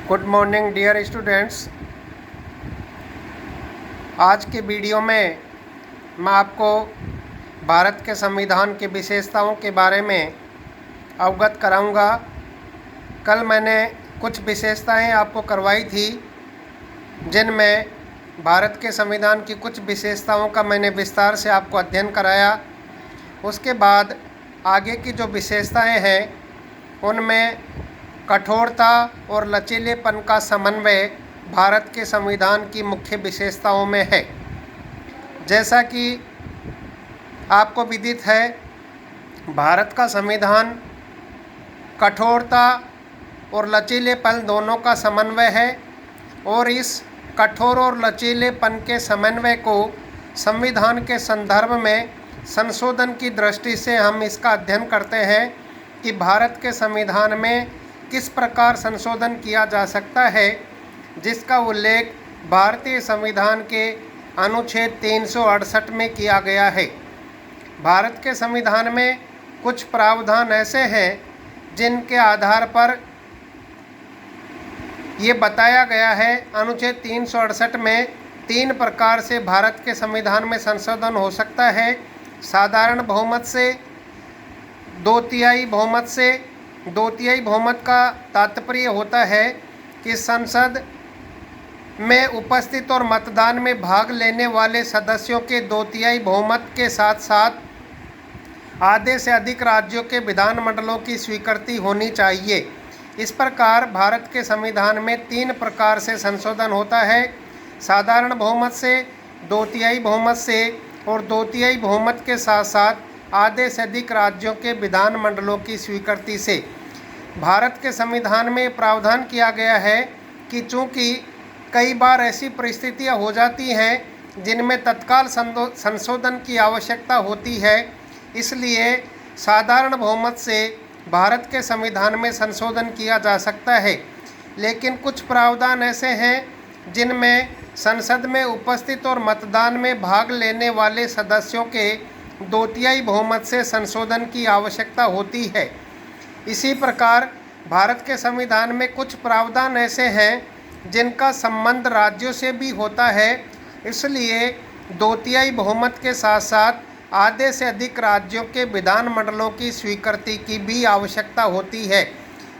Good morning dear students. आज के video में मैं आपको भारत के संविधान की विशेषताओं के बारे में अवगत कराऊंगा। कल मैंने कुछ विशेषताएं आपको करवाई थी, जिनमें भारत के संविधान की कुछ विशेषताओं का मैंने विस्तार से आपको अध्ययन कराया। उसके बाद आगे की जो विशेषताएं हैं उनमें कठोरता और लचीलेपन का समन्वय भारत के संविधान की मुख्य विशेषताओं में है। जैसा कि आपको विदित है, भारत का संविधान कठोरता और लचीलेपन दोनों का समन्वय है और इस कठोर और लचीलेपन के समन्वय को संविधान के संदर्भ में संशोधन की दृष्टि से हम इसका अध्ययन करते हैं कि भारत के संविधान में किस प्रकार संशोधन किया जा सकता है, जिसका उल्लेख भारतीय संविधान के अनुच्छेद 368 में किया गया है। भारत के संविधान में कुछ प्रावधान ऐसे हैं जिनके आधार पर ये बताया गया है, अनुच्छेद 368 में 3 प्रकार से भारत के संविधान में संशोधन हो सकता है। साधारण बहुमत से, 2/3 बहुमत से। 2/3 बहुमत का तात्पर्य होता है कि संसद में उपस्थित और मतदान में भाग लेने वाले सदस्यों के 2/3 बहुमत के साथ साथ आधे से अधिक राज्यों के विधानमंडलों की स्वीकृति होनी चाहिए। इस प्रकार भारत के संविधान में 3 प्रकार से संशोधन होता है, साधारण बहुमत से, 2/3 बहुमत से और 2/3 बहुमत के साथ साथ आधे से अधिक राज्यों के विधानमंडलों की स्वीकृति से। भारत के संविधान में प्रावधान किया गया है कि चूंकि कई बार ऐसी परिस्थितियां हो जाती हैं जिनमें तत्काल संशोधन की आवश्यकता होती है, इसलिए साधारण बहुमत से भारत के संविधान में संशोधन किया जा सकता है। लेकिन कुछ प्रावधान ऐसे हैं जिनमें संसद में उपस्थित और मतदान में भाग लेने वाले सदस्यों के 2/3 बहुमत से संशोधन की आवश्यकता होती है। इसी प्रकार भारत के संविधान में कुछ प्रावधान ऐसे हैं जिनका संबंध राज्यों से भी होता है, इसलिए 2/3 बहुमत के साथ साथ आधे से अधिक राज्यों के विधानमंडलों की स्वीकृति की भी आवश्यकता होती है।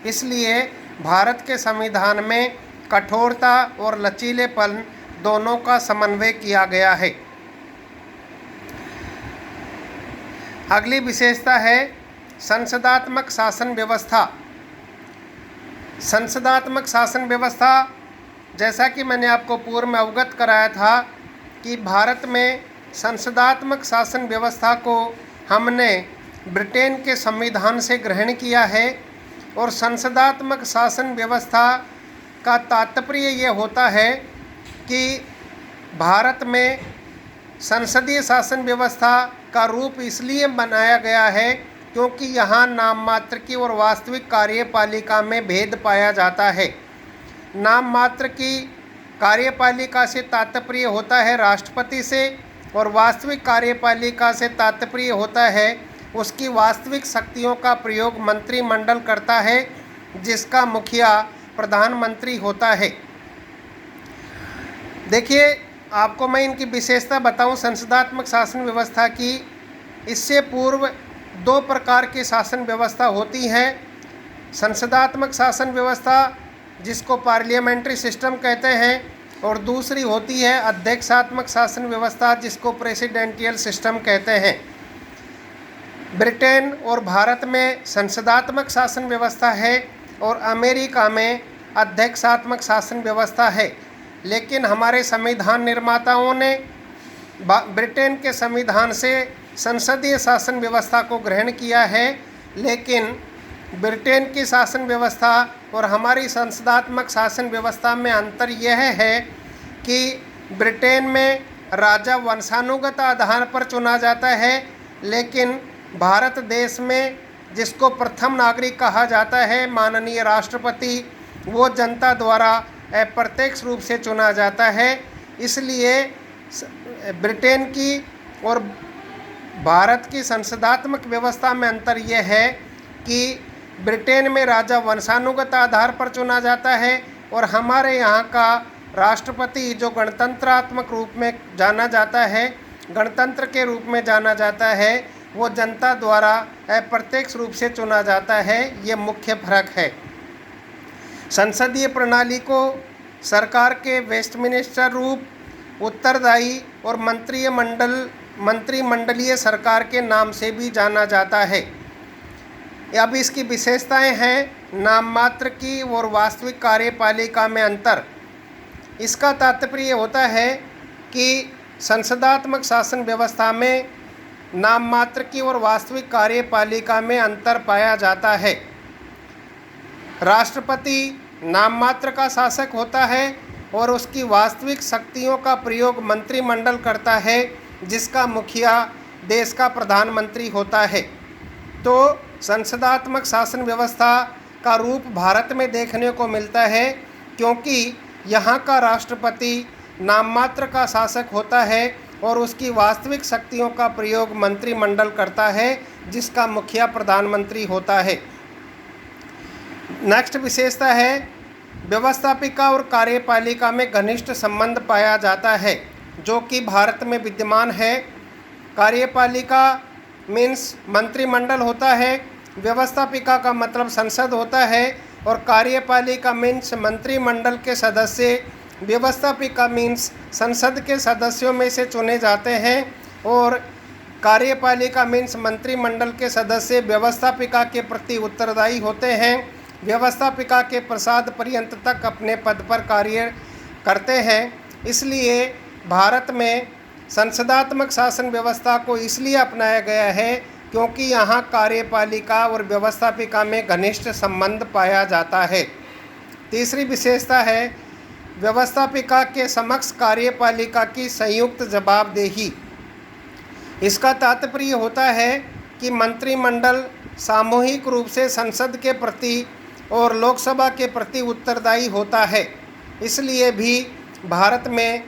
इसलिए भारत के संविधान में कठोरता और लचीलेपन दोनों का समन्वय किया गया है। अगली विशेषता है संसदात्मक शासन व्यवस्था। संसदात्मक शासन व्यवस्था, जैसा कि मैंने आपको पूर्व में अवगत कराया था कि भारत में संसदात्मक शासन व्यवस्था को हमने ब्रिटेन के संविधान से ग्रहण किया है और संसदात्मक शासन व्यवस्था का तात्पर्य ये होता है कि भारत में संसदीय शासन व्यवस्था का रूप इसलिए बनाया गया है क्योंकि यहाँ नाम मात्र की और वास्तविक कार्यपालिका में भेद पाया जाता है। नाम मात्र की कार्यपालिका से तात्पर्य होता है राष्ट्रपति से और वास्तविक कार्यपालिका से तात्पर्य होता है उसकी वास्तविक शक्तियों का प्रयोग मंत्रिमंडल करता है, जिसका मुखिया प्रधानमंत्री होता है। देखिए, आपको मैं इनकी विशेषता बताऊं संसदात्मक शासन व्यवस्था की। इससे पूर्व 2 प्रकार की शासन व्यवस्था होती है। संसदात्मक शासन व्यवस्था, जिसको पार्लियामेंट्री सिस्टम कहते हैं, और दूसरी होती है अध्यक्षात्मक शासन व्यवस्था, जिसको प्रेसिडेंटियल सिस्टम कहते हैं। ब्रिटेन और भारत में संसदात्मक शासन व्यवस्था है और अमेरिका में अध्यक्षात्मक शासन व्यवस्था है। लेकिन हमारे संविधान निर्माताओं ने ब्रिटेन के संविधान से संसदीय शासन व्यवस्था को ग्रहण किया है, लेकिन ब्रिटेन की शासन व्यवस्था और हमारी संसदात्मक शासन व्यवस्था में अंतर यह है कि ब्रिटेन में राजा वंशानुगत आधार पर चुना जाता है, लेकिन भारत देश में जिसको प्रथम नागरिक कहा जाता है, माननीय राष्ट्रपति, वो जनता द्वारा अप्रत्यक्ष रूप से चुना जाता है। इसलिए ब्रिटेन की और भारत की संसदात्मक व्यवस्था में अंतर यह है कि ब्रिटेन में राजा वंशानुगत आधार पर चुना जाता है, और हमारे यहाँ का राष्ट्रपति जो गणतंत्रात्मक रूप में जाना जाता है, गणतंत्र के रूप में जाना जाता है, वो जनता द्वारा अप्रत्यक्ष रूप से चुना जाता है। ये मुख्य फर्क है। संसदीय प्रणाली को सरकार के वेस्टमिनिस्टर रूप, उत्तरदायी और मंत्रिमंडलीय सरकार के नाम से भी जाना जाता है। अब इसकी विशेषताएं हैं नाम मात्र की और वास्तविक कार्यपालिका में अंतर। इसका तात्पर्य होता है कि संसदात्मक शासन व्यवस्था में नाम मात्र की और वास्तविक कार्यपालिका में अंतर पाया जाता है। राष्ट्रपति नाम मात्र का शासक होता है और उसकी वास्तविक शक्तियों का प्रयोग मंत्रिमंडल करता है, जिसका मुखिया देश का प्रधानमंत्री होता है। तो संसदात्मक शासन व्यवस्था का रूप भारत में देखने को मिलता है, क्योंकि यहाँ का राष्ट्रपति नाम मात्र का शासक होता है और उसकी वास्तविक शक्तियों का प्रयोग मंत्रिमंडल करता है, जिसका मुखिया प्रधानमंत्री होता है। नेक्स्ट विशेषता है व्यवस्थापिका और कार्यपालिका में घनिष्ठ संबंध पाया जाता है, जो कि भारत में विद्यमान है। कार्यपालिका मीन्स मंत्रिमंडल होता है, व्यवस्थापिका का मतलब संसद होता है, और कार्यपालिका मीन्स मंत्रिमंडल के सदस्य, व्यवस्थापिका मीन्स संसद के सदस्यों में से चुने जाते हैं, और कार्यपालिका मीन्स मंत्रिमंडल के सदस्य व्यवस्थापिका के प्रति उत्तरदायी होते हैं, व्यवस्थापिका के प्रसाद पर्यंत तक अपने पद पर कार्य करते हैं। इसलिए भारत में संसदात्मक शासन व्यवस्था को इसलिए अपनाया गया है क्योंकि यहाँ कार्यपालिका और व्यवस्थापिका में घनिष्ठ संबंध पाया जाता है। तीसरी विशेषता है व्यवस्थापिका के समक्ष कार्यपालिका की संयुक्त जवाबदेही। इसका तात्पर्य होता है कि मंत्रिमंडल सामूहिक रूप से संसद के प्रति और लोकसभा के प्रति उत्तरदायी होता है। इसलिए भी भारत में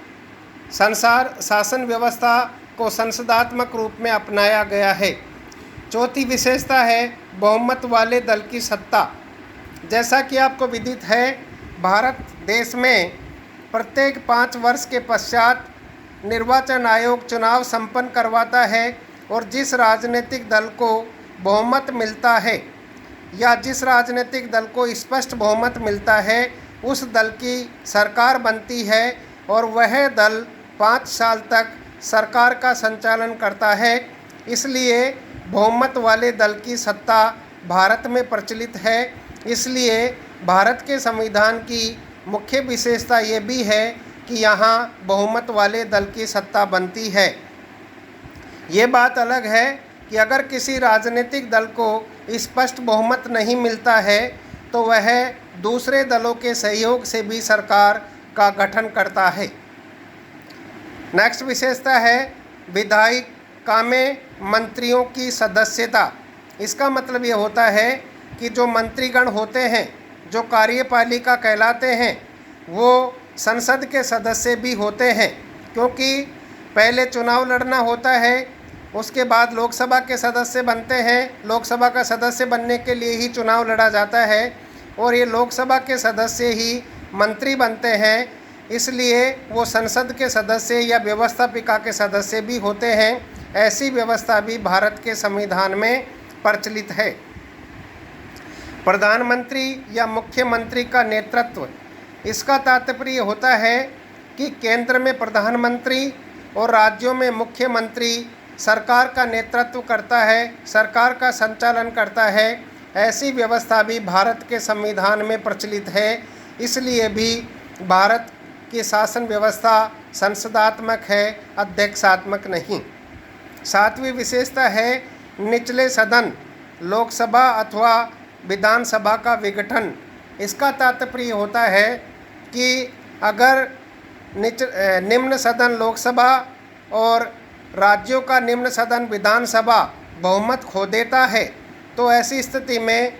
शासन व्यवस्था को संसदात्मक रूप में अपनाया गया है। चौथी विशेषता है बहुमत वाले दल की सत्ता। जैसा कि आपको विदित है, भारत देश में प्रत्येक 5 वर्ष के पश्चात निर्वाचन आयोग चुनाव संपन्न करवाता है, और जिस राजनीतिक दल को बहुमत मिलता है या जिस राजनीतिक दल को स्पष्ट बहुमत मिलता है, उस दल की सरकार बनती है और वह दल 5 साल तक सरकार का संचालन करता है। इसलिए बहुमत वाले दल की सत्ता भारत में प्रचलित है। इसलिए भारत के संविधान की मुख्य विशेषता ये भी है कि यहाँ बहुमत वाले दल की सत्ता बनती है। ये बात अलग है कि अगर किसी राजनीतिक दल को स्पष्ट बहुमत नहीं मिलता है तो वह दूसरे दलों के सहयोग से भी सरकार का गठन करता है। नेक्स्ट विशेषता है विधायिका में मंत्रियों की सदस्यता। इसका मतलब ये होता है कि जो मंत्रीगण होते हैं, जो कार्यपालिका कहलाते हैं, वो संसद के सदस्य भी होते हैं, क्योंकि पहले चुनाव लड़ना होता है, उसके बाद लोकसभा के सदस्य बनते हैं। लोकसभा का सदस्य बनने के लिए ही चुनाव लड़ा जाता है, और ये लोकसभा के सदस्य ही मंत्री बनते हैं। इसलिए वो संसद के सदस्य या व्यवस्थापिका के सदस्य भी होते हैं। ऐसी व्यवस्था भी भारत के संविधान में प्रचलित है। प्रधानमंत्री या मुख्यमंत्री का नेतृत्व। इसका तात्पर्य होता है कि केंद्र में प्रधानमंत्री और राज्यों में मुख्यमंत्री सरकार का नेतृत्व करता है, सरकार का संचालन करता है। ऐसी व्यवस्था भी भारत के संविधान में प्रचलित है। इसलिए भी भारत की शासन व्यवस्था संसदात्मक है, अध्यक्षात्मक नहीं। 7वीं विशेषता है निचले सदन, लोकसभा अथवा विधानसभा का विघटन। इसका तात्पर्य होता है कि अगर निम्न सदन लोकसभा और राज्यों का निम्न सदन विधानसभा बहुमत खो देता है, तो ऐसी स्थिति में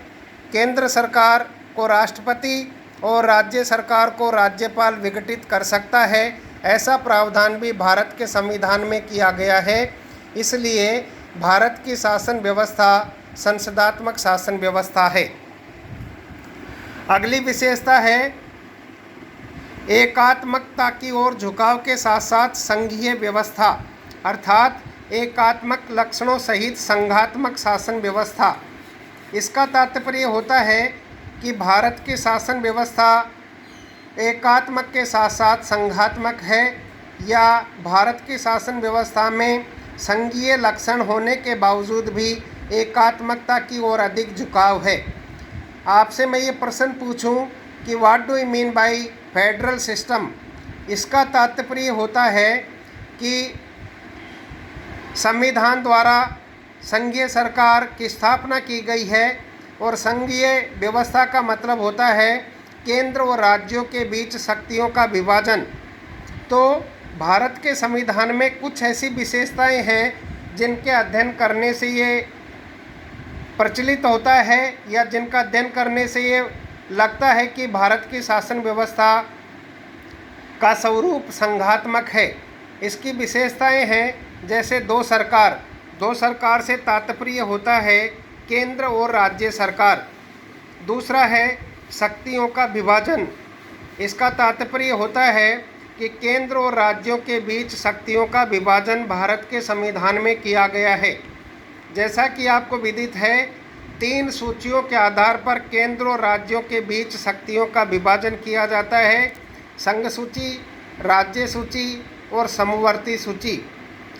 केंद्र सरकार को राष्ट्रपति और राज्य सरकार को राज्यपाल विघटित कर सकता है। ऐसा प्रावधान भी भारत के संविधान में किया गया है। इसलिए भारत की शासन व्यवस्था संसदात्मक शासन व्यवस्था है। अगली विशेषता है एकात्मकता की ओर झुकाव के साथ साथ संघीय व्यवस्था अर्थात एकात्मक लक्षणों सहित संघात्मक शासन व्यवस्था। इसका तात्पर्य होता है कि भारत की शासन व्यवस्था एकात्मक के साथ साथ संघात्मक है या भारत की शासन व्यवस्था में संघीय लक्षण होने के बावजूद भी एकात्मकता की ओर अधिक झुकाव है। आपसे मैं ये प्रश्न पूछूं कि what do you mean by federal system. इसका तात्पर्य होता है कि संविधान द्वारा संघीय सरकार की स्थापना की गई है और संघीय व्यवस्था का मतलब होता है केंद्र और राज्यों के बीच शक्तियों का विभाजन। तो भारत के संविधान में कुछ ऐसी विशेषताएं हैं जिनके अध्ययन करने से ये प्रचलित होता है या जिनका अध्ययन करने से ये लगता है कि भारत की शासन व्यवस्था का स्वरूप संघात्मक है। इसकी विशेषताएं हैं जैसे दो सरकार से तात्पर्य होता है केंद्र और राज्य सरकार। दूसरा है शक्तियों का विभाजन। इसका तात्पर्य होता है कि केंद्र और राज्यों के बीच शक्तियों का विभाजन भारत के संविधान में किया गया है। जैसा कि आपको विदित है 3 सूचियों के आधार पर केंद्र और राज्यों के बीच शक्तियों का विभाजन किया जाता है, संघ सूची, राज्य सूची और समवर्ती सूची।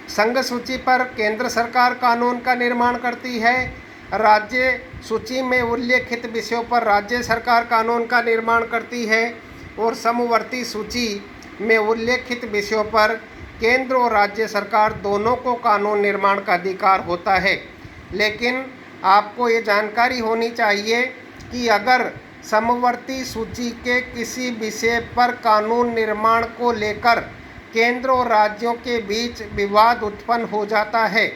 संघ सूची पर केंद्र सरकार कानून का निर्माण करती है, राज्य सूची में उल्लेखित विषयों पर राज्य सरकार कानून का निर्माण करती है और समवर्ती सूची में उल्लेखित विषयों पर केंद्र और राज्य सरकार दोनों को कानून निर्माण का अधिकार होता है। लेकिन आपको ये जानकारी होनी चाहिए कि अगर समवर्ती सूची के किसी विषय पर कानून निर्माण को लेकर केंद्र और राज्यों के बीच विवाद उत्पन्न हो जाता है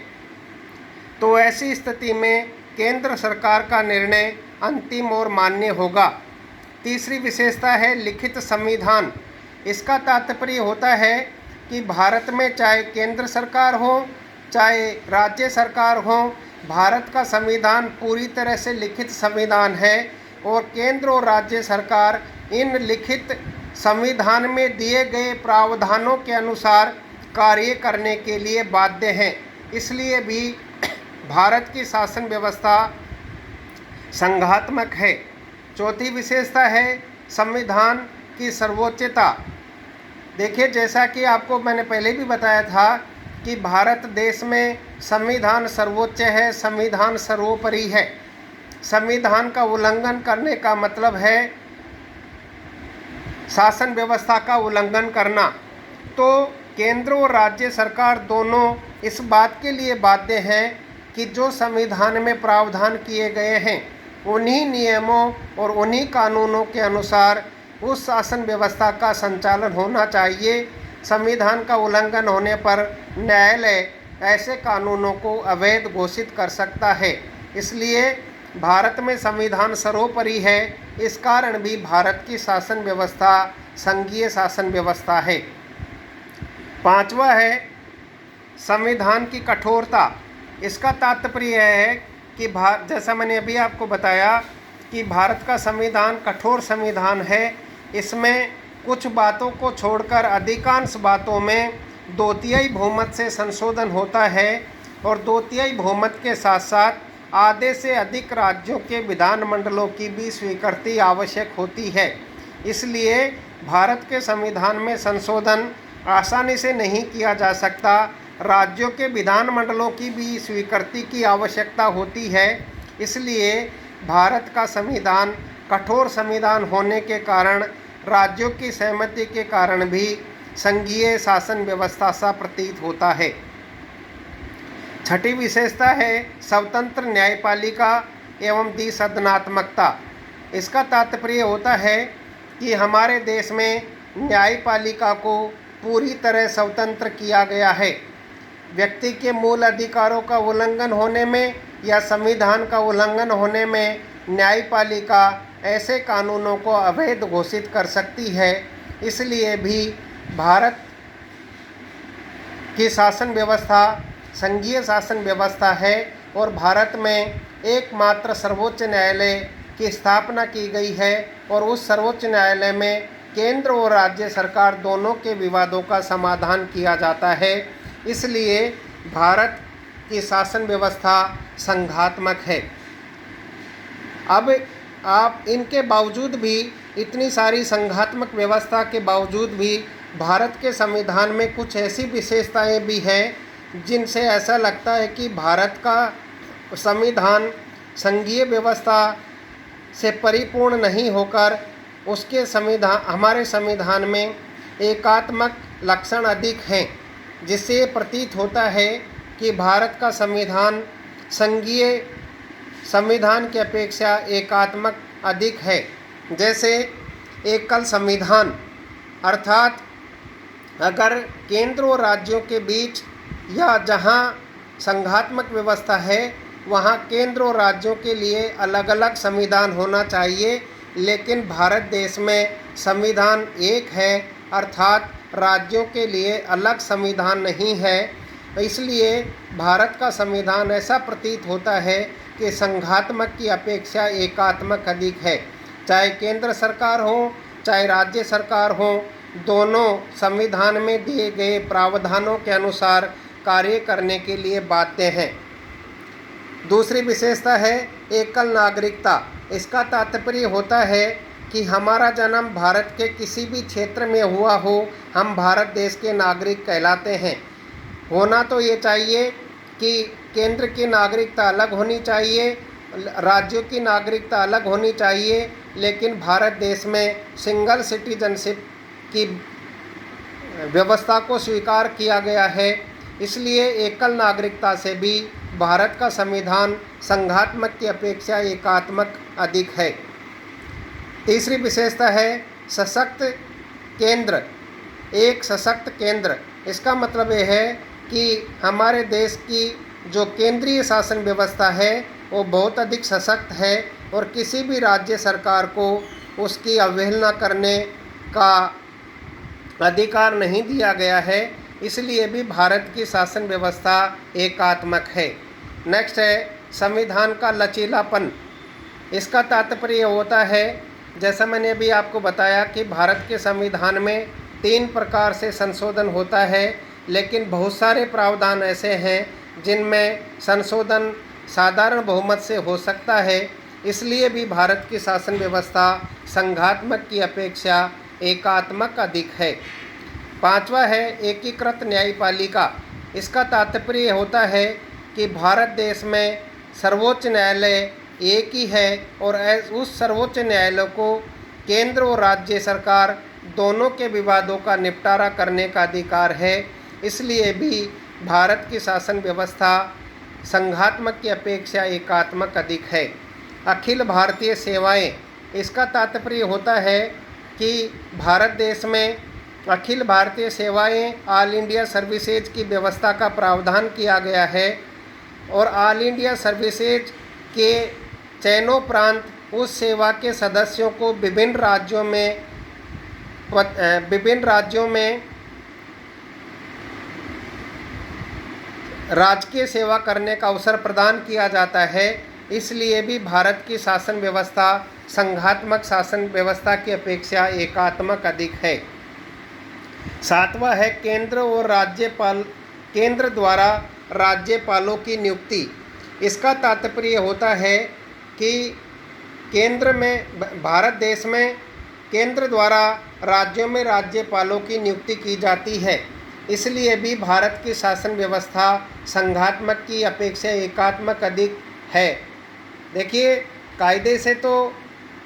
तो ऐसी स्थिति में केंद्र सरकार का निर्णय अंतिम और मान्य होगा। तीसरी विशेषता है लिखित संविधान। इसका तात्पर्य होता है कि भारत में चाहे केंद्र सरकार हो चाहे राज्य सरकार हो, भारत का संविधान पूरी तरह से लिखित संविधान है और केंद्र और राज्य सरकार इन लिखित संविधान में दिए गए प्रावधानों के अनुसार कार्य करने के लिए बाध्य हैं। इसलिए भी भारत की शासन व्यवस्था संघात्मक है। चौथी विशेषता है संविधान की सर्वोच्चता। देखिए, जैसा कि आपको मैंने पहले भी बताया था कि भारत देश में संविधान सर्वोच्च है, संविधान सर्वोपरि है। संविधान का उल्लंघन करने का मतलब है शासन व्यवस्था का उल्लंघन करना। तो केंद्र और राज्य सरकार दोनों इस बात के लिए बाध्य हैं कि जो संविधान में प्रावधान किए गए हैं उन्हीं नियमों और उन्हीं कानूनों के अनुसार उस शासन व्यवस्था का संचालन होना चाहिए। संविधान का उल्लंघन होने पर न्यायालय ऐसे कानूनों को अवैध घोषित कर सकता है। इसलिए भारत में संविधान सर्वोपरि है। इस कारण भी भारत की शासन व्यवस्था संघीय शासन व्यवस्था है। पांचवा है संविधान की कठोरता। इसका तात्पर्य है कि जैसा मैंने अभी आपको बताया कि भारत का संविधान कठोर संविधान है। इसमें कुछ बातों को छोड़कर अधिकांश बातों में 2/3 बहुमत से संशोधन होता है और 2/3 बहुमत के साथ साथ आधे से अधिक राज्यों के विधानमंडलों की भी स्वीकृति आवश्यक होती है। इसलिए भारत के संविधान में संशोधन आसानी से नहीं किया जा सकता। राज्यों के विधानमंडलों की भी स्वीकृति की आवश्यकता होती है। इसलिए भारत का संविधान कठोर संविधान होने के कारण राज्यों की सहमति के कारण भी संघीय शासन व्यवस्था सा प्रतीत होता है। छठी विशेषता है स्वतंत्र न्यायपालिका एवं द्विसदनात्मकता। इसका तात्पर्य होता है कि हमारे देश में न्यायपालिका को पूरी तरह स्वतंत्र किया गया है। व्यक्ति के मूल अधिकारों का उल्लंघन होने में या संविधान का उल्लंघन होने में न्यायपालिका ऐसे कानूनों को अवैध घोषित कर सकती है। इसलिए भी भारत की शासन व्यवस्था संघीय शासन व्यवस्था है और भारत में एकमात्र सर्वोच्च न्यायालय की स्थापना की गई है और उस सर्वोच्च न्यायालय में केंद्र और राज्य सरकार दोनों के विवादों का समाधान किया जाता है। इसलिए भारत की शासन व्यवस्था संघात्मक है। अब आप इनके बावजूद भी, इतनी सारी संघात्मक व्यवस्था के बावजूद भी भारत के संविधान में कुछ ऐसी विशेषताएं भी हैं जिनसे ऐसा लगता है कि भारत का संविधान संघीय व्यवस्था से परिपूर्ण नहीं होकर उसके हमारे संविधान में एकात्मक लक्षण अधिक हैं, जिससे प्रतीत होता है कि भारत का संविधान संघीय संविधान की अपेक्षा एकात्मक अधिक है। जैसे एकल संविधान, अर्थात अगर केंद्र और राज्यों के बीच या जहां संघात्मक व्यवस्था है वहां केंद्र और राज्यों के लिए अलग अलग संविधान होना चाहिए, लेकिन भारत देश में संविधान एक है, अर्थात राज्यों के लिए अलग संविधान नहीं है। इसलिए भारत का संविधान ऐसा प्रतीत होता है कि संघात्मक की अपेक्षा एकात्मक अधिक है। चाहे केंद्र सरकार हो चाहे राज्य सरकार हो, दोनों संविधान में दिए गए प्रावधानों के अनुसार कार्य करने के लिए बाध्य हैं। दूसरी विशेषता है एकल नागरिकता। इसका तात्पर्य होता है कि हमारा जन्म भारत के किसी भी क्षेत्र में हुआ हो, हम भारत देश के नागरिक कहलाते हैं। होना तो ये चाहिए कि केंद्र की नागरिकता अलग होनी चाहिए, राज्यों की नागरिकता अलग होनी चाहिए, लेकिन भारत देश में सिंगल सिटीजनशिप की व्यवस्था को स्वीकार किया गया है। इसलिए एकल नागरिकता से भी भारत का संविधान संघात्मक की अपेक्षा एकात्मक अधिक है। तीसरी विशेषता है सशक्त केंद्र। एक सशक्त केंद्र, इसका मतलब यह है कि हमारे देश की जो केंद्रीय शासन व्यवस्था है वो बहुत अधिक सशक्त है और किसी भी राज्य सरकार को उसकी अवहेलना करने का अधिकार नहीं दिया गया है। इसलिए भी भारत की शासन व्यवस्था एकात्मक है। नेक्स्ट है संविधान का लचीलापन। इसका तात्पर्य होता है, जैसा मैंने अभी आपको बताया कि भारत के संविधान में 3 प्रकार से संशोधन होता है, लेकिन बहुत सारे प्रावधान ऐसे हैं जिनमें संशोधन साधारण बहुमत से हो सकता है। इसलिए भी भारत की शासन व्यवस्था संघात्मक की अपेक्षा एकात्मक अधिक है। 5वां है एकीकृत न्यायपालिका। इसका तात्पर्य होता है कि भारत देश में सर्वोच्च न्यायालय एक ही है और उस सर्वोच्च न्यायालय को केंद्र और राज्य सरकार दोनों के विवादों का निपटारा करने का अधिकार है। इसलिए भी भारत की शासन व्यवस्था संघात्मक की अपेक्षा एकात्मक अधिक है। अखिल भारतीय सेवाएं। इसका तात्पर्य होता है कि भारत देश में अखिल भारतीय सेवाएं ऑल इंडिया सर्विसेज की व्यवस्था का प्रावधान किया गया है और ऑल इंडिया सर्विसेज के चयनोपरांत उस सेवा के सदस्यों को विभिन्न राज्यों में राजकीय सेवा करने का अवसर प्रदान किया जाता है। इसलिए भी भारत की शासन व्यवस्था संघात्मक शासन व्यवस्था की अपेक्षा एकात्मक अधिक है। 7वां है केंद्र और राज्यपाल। केंद्र द्वारा राज्यपालों की नियुक्ति। इसका तात्पर्य होता है कि केंद्र में भारत देश में केंद्र द्वारा राज्यों में राज्यपालों की नियुक्ति की जाती है। इसलिए भी भारत की शासन व्यवस्था संघात्मक की अपेक्षा एकात्मक अधिक है। देखिए, कायदे से तो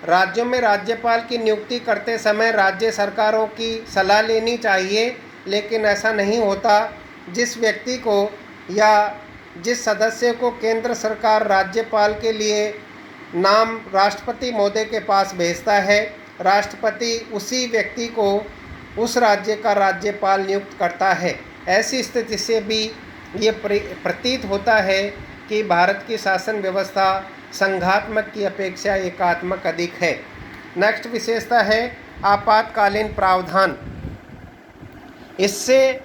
राज्यों में राज्यपाल की नियुक्ति करते समय राज्य सरकारों की सलाह लेनी चाहिए, लेकिन ऐसा नहीं होता। जिस व्यक्ति को या जिस सदस्य को केंद्र सरकार राज्यपाल के लिए नाम राष्ट्रपति महोदय के पास भेजता है, राष्ट्रपति उसी व्यक्ति को उस राज्य का राज्यपाल नियुक्त करता है। ऐसी स्थिति से भी ये प्रतीत होता है कि भारत की शासन व्यवस्था संघात्मक की अपेक्षा एकात्मक अधिक है। नेक्स्ट विशेषता है आपातकालीन प्रावधान। इससे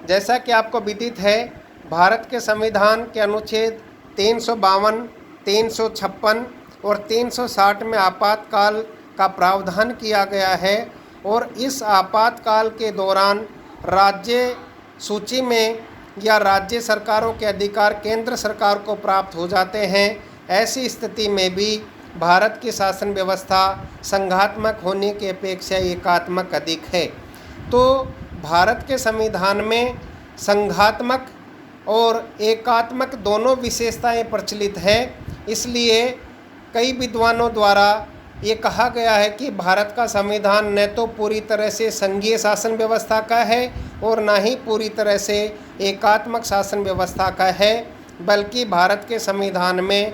जैसा कि आपको विदित है, भारत के संविधान के अनुच्छेद 352, 356 और 360 में आपातकाल का प्रावधान किया गया है और इस आपातकाल के दौरान राज्य सूची में या राज्य सरकारों के अधिकार केंद्र सरकार को प्राप्त हो जाते हैं। ऐसी स्थिति में भी भारत की शासन व्यवस्था संघात्मक होने की अपेक्षा एकात्मक अधिक है। तो भारत के संविधान में संघात्मक और एकात्मक दोनों विशेषताएं प्रचलित हैं। इसलिए कई विद्वानों द्वारा ये कहा गया है कि भारत का संविधान न तो पूरी तरह से संघीय शासन व्यवस्था का है और न ही पूरी तरह से एकात्मक शासन व्यवस्था का है, बल्कि भारत के संविधान में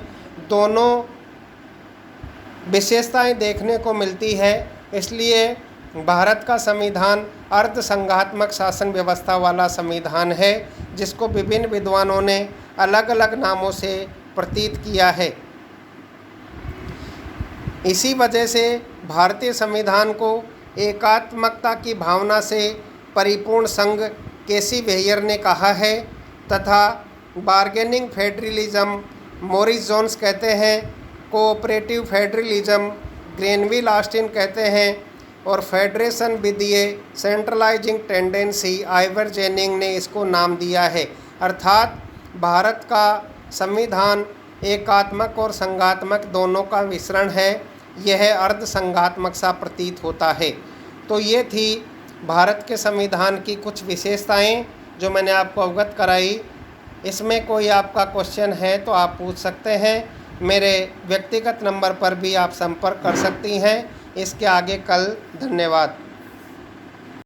दोनों विशेषताएं देखने को मिलती है। इसलिए भारत का संविधान अर्ध संघात्मक शासन व्यवस्था वाला संविधान है, जिसको विभिन्न विद्वानों ने अलग अलग नामों से प्रतीत किया है। इसी वजह से भारतीय संविधान को एकात्मकता की भावना से परिपूर्ण संघ केसी वेयर ने कहा है तथा बार्गेनिंग फेडरलिज्म मॉरिस जोन्स कहते हैं, कोऑपरेटिव फेडरलिज्म ग्रेनविल ऑस्टिन कहते हैं और federation with A centralising tendency Ivoire ginning ने इसको नाम दिया है। अर्थात भारत का संविधान एकात्मक और संघात्मक दोनों का मिश्रण है। यह अर्ध संघात्मक सा प्रतीत होता है। तो ये थी भारत के संविधान की कुछ विशेषताएं जो मैंने आपको अवगत कराई। इसमें कोई आपका क्वेश्चन है तो आप पूछ सकते हैं। मेरे व्यक्तिगत नंबर पर भी आप संपर्क कर सकती हैं। इसके आगे कल। धन्यवाद।